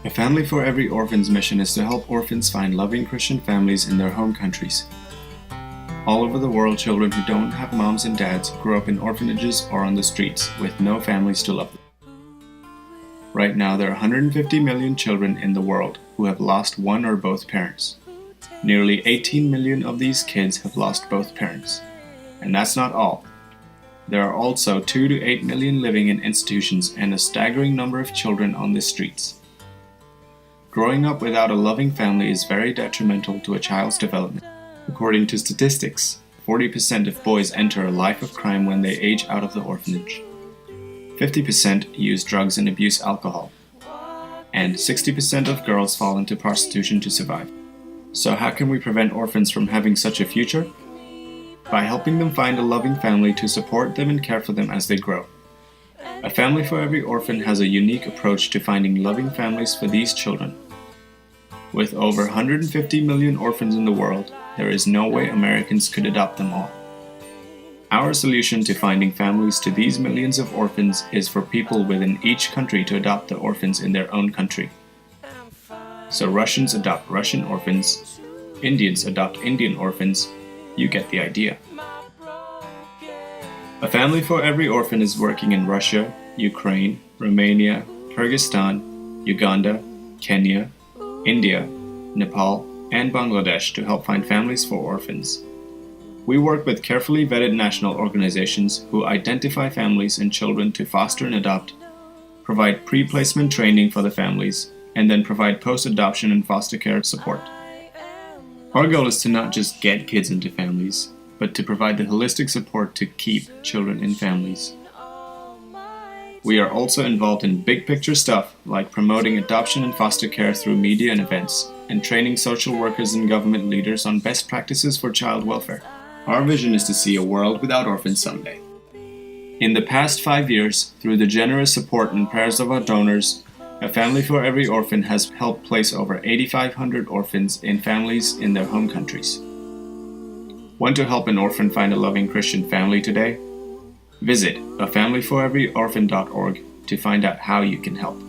A Family for Every Orphan's mission is to help orphans find loving Christian families in their home countries. All over the world, children who don't have moms and dads grow up in orphanages or on the streets with no families to love them. Right now, there are 150 million children in the world who have lost one or both parents. Nearly 18 million of these kids have lost both parents. And that's not all. There are also 2 to 8 million living in institutions and a staggering number of children on the streets. Growing up without a loving family is very detrimental to a child's development. According to statistics, 40% of boys enter a life of crime when they age out of the orphanage. 50% use drugs and abuse alcohol. And 60% of girls fall into prostitution to survive. So how can we prevent orphans from having such a future? By helping them find a loving family to support them and care for them as they grow. A Family for Every Orphan has a unique approach to finding loving families for these children. With over 150 million orphans in the world, there is no way Americans could adopt them all. Our solution to finding families to these millions of orphans is for people within each country to adopt the orphans in their own country. So Russians adopt Russian orphans, Indians adopt Indian orphans, you get the idea. A Family for Every Orphan is working in Russia, Ukraine, Romania, Kyrgyzstan, Uganda, Kenya, India, Nepal, and Bangladesh to help find families for orphans. We work with carefully vetted national organizations who identify families and children to foster and adopt, provide pre-placement training for the families, and then provide post-adoption and foster care support. Our goal is to not just get kids into families, but to provide the holistic support to keep children in families. We are also involved in big picture stuff like promoting adoption and foster care through media and events, and training social workers and government leaders on best practices for child welfare. Our vision is to see a world without orphans someday. In the past 5 years, through the generous support and prayers of our donors, A Family for Every Orphan has helped place over 8,500 orphans in families in their home countries. Want to help an orphan find a loving Christian family today? Visit afamilyforeveryorphan.org to find out how you can help.